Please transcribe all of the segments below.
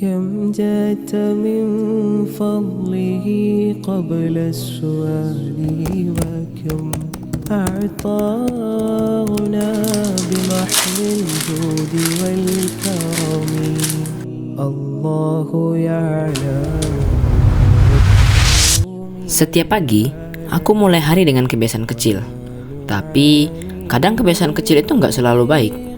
كم جئت من فضله قبل السؤال وكم أعطانا بمحض الجود والكرم الله يعلم. Setiap pagi, aku mulai hari dengan kebiasaan kecil. Tapi, kadang kebiasaan kecil itu nggak selalu baik.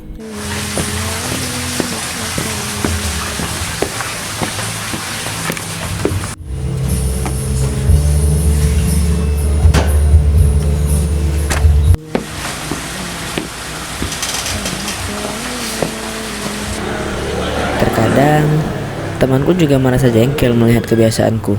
Terkadang, temanku juga merasa jengkel melihat kebiasaanku.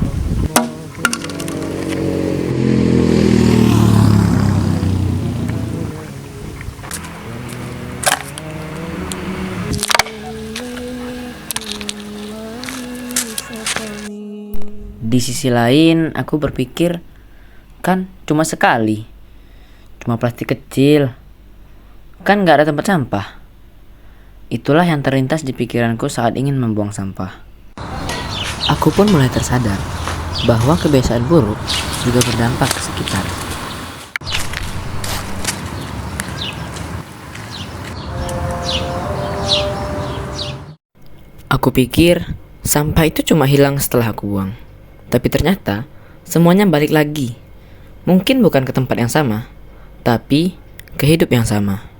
Di sisi lain, aku berpikir, kan cuma sekali, cuma plastik kecil, kan nggak ada tempat sampah. Itulah yang terlintas di pikiranku saat ingin membuang sampah. Aku pun mulai tersadar bahwa kebiasaan buruk juga berdampak ke sekitar. Aku pikir sampah itu cuma hilang setelah aku buang. Tapi ternyata semuanya balik lagi. Mungkin bukan ke tempat yang sama, tapi ke hidup yang sama.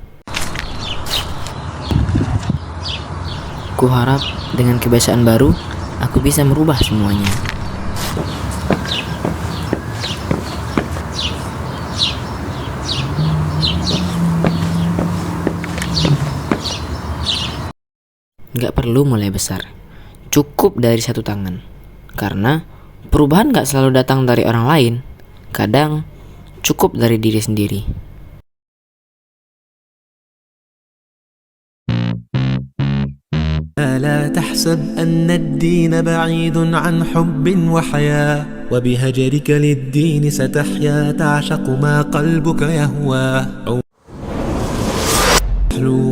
Kuharap dengan kebiasaan baru, aku bisa merubah semuanya. Gak perlu mulai besar, cukup dari satu tangan. Karena perubahan gak selalu datang dari orang lain, kadang cukup dari diri sendiri. لا تحسب أن الدين بعيد عن حب وحياة وبهجرك للدين ستحيا تعشق ما قلبك يهوى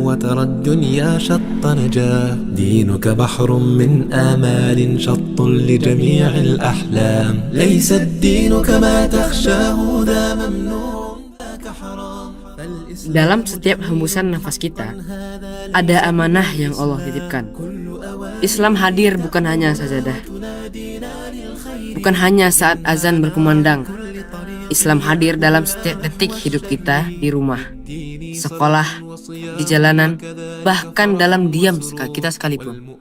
وترى الدنيا شط نجاة دينك بحر من آمال شط لجميع الأحلام ليس الدين كما تخشاه ذا ممنوع ذاك حرام. Dalam setiap hembusan nafas kita, ada amanah yang Allah titipkan. Islam hadir bukan hanya sajadah, bukan hanya saat azan berkumandang. Islam hadir dalam setiap detik hidup kita, di rumah, sekolah, di jalanan, bahkan dalam diam kita sekalipun.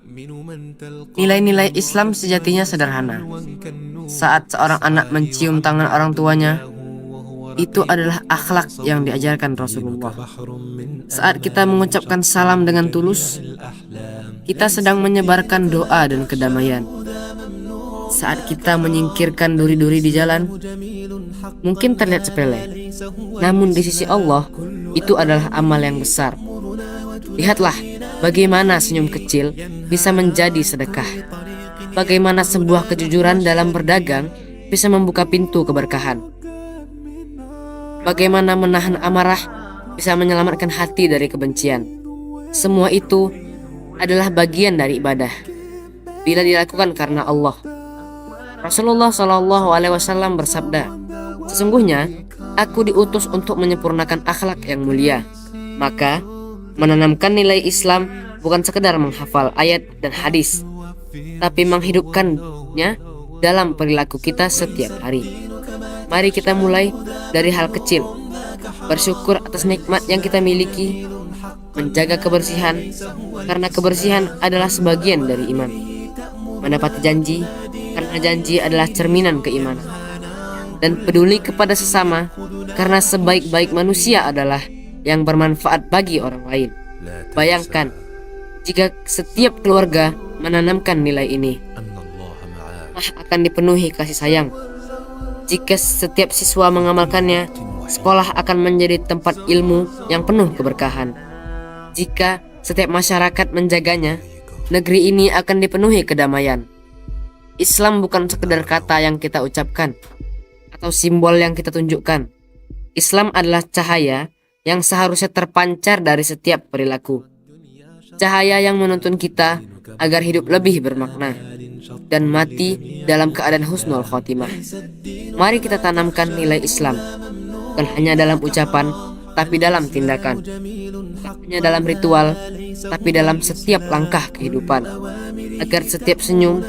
Nilai-nilai Islam sejatinya sederhana. Saat seorang anak mencium tangan orang tuanya, itu adalah akhlak yang diajarkan Rasulullah. Saat kita mengucapkan salam dengan tulus, kita sedang menyebarkan doa dan kedamaian. Saat kita menyingkirkan duri-duri di jalan, mungkin terlihat sepele, namun di sisi Allah, itu adalah amal yang besar. Lihatlah bagaimana senyum kecil bisa menjadi sedekah. Bagaimana sebuah kejujuran dalam berdagang bisa membuka pintu keberkahan. Bagaimana menahan amarah bisa menyelamatkan hati dari kebencian. Semua itu adalah bagian dari ibadah bila dilakukan karena Allah. Rasulullah SAW bersabda, "Sesungguhnya aku diutus untuk menyempurnakan akhlak yang mulia." Maka menanamkan nilai Islam bukan sekedar menghafal ayat dan hadis, tapi menghidupkannya dalam perilaku kita setiap hari. Mari kita mulai dari hal kecil, bersyukur atas nikmat yang kita miliki, menjaga kebersihan, karena kebersihan adalah sebagian dari iman, menepati janji, karena janji adalah cerminan keimanan, dan peduli kepada sesama, karena sebaik-baik manusia adalah yang bermanfaat bagi orang lain. Bayangkan jika setiap keluarga menanamkan nilai ini, akan dipenuhi kasih sayang. Jika setiap siswa mengamalkannya, sekolah akan menjadi tempat ilmu yang penuh keberkahan. Jika setiap masyarakat menjaganya, negeri ini akan dipenuhi kedamaian. Islam bukan sekedar kata yang kita ucapkan atau simbol yang kita tunjukkan. Islam adalah cahaya yang seharusnya terpancar dari setiap perilaku. Cahaya yang menuntun kita agar hidup lebih bermakna dan mati dalam keadaan husnul khotimah. Mari kita tanamkan nilai Islam, bukan hanya dalam ucapan, tapi dalam tindakan, bukan hanya dalam ritual, tapi dalam setiap langkah kehidupan, agar setiap senyum,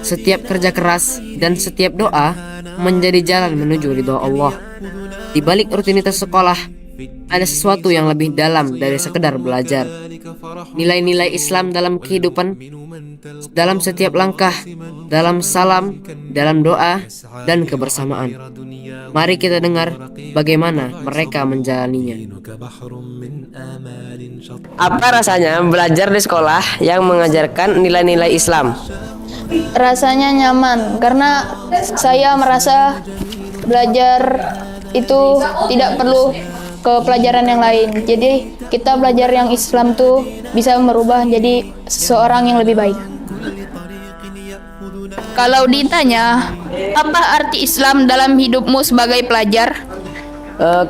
setiap kerja keras, dan setiap doa menjadi jalan menuju ridho Allah. Di balik rutinitas sekolah, ada sesuatu yang lebih dalam dari sekedar belajar. Nilai-nilai Islam dalam kehidupan, dalam setiap langkah, dalam salam, dalam doa, dan kebersamaan. Mari kita dengar bagaimana mereka menjalaninya. Apa rasanya belajar di sekolah yang mengajarkan nilai-nilai Islam? Rasanya nyaman karena saya merasa belajar itu tidak perlu ke pelajaran yang lain. Jadi kita belajar yang Islam tuh bisa merubah jadi seseorang yang lebih baik. Kalau ditanya, apa arti Islam dalam hidupmu sebagai pelajar?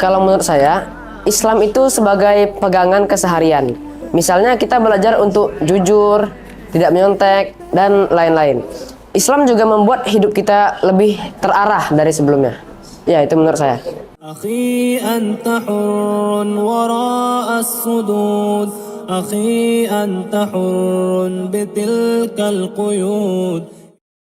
Kalau menurut saya, Islam itu sebagai pegangan keseharian. Misalnya kita belajar untuk jujur, tidak menyontek, dan lain-lain. Islam juga membuat hidup kita lebih terarah dari sebelumnya. Ya, itu menurut saya. أخي أنت حر وراء السدود أخي أنت حر بتلك القيود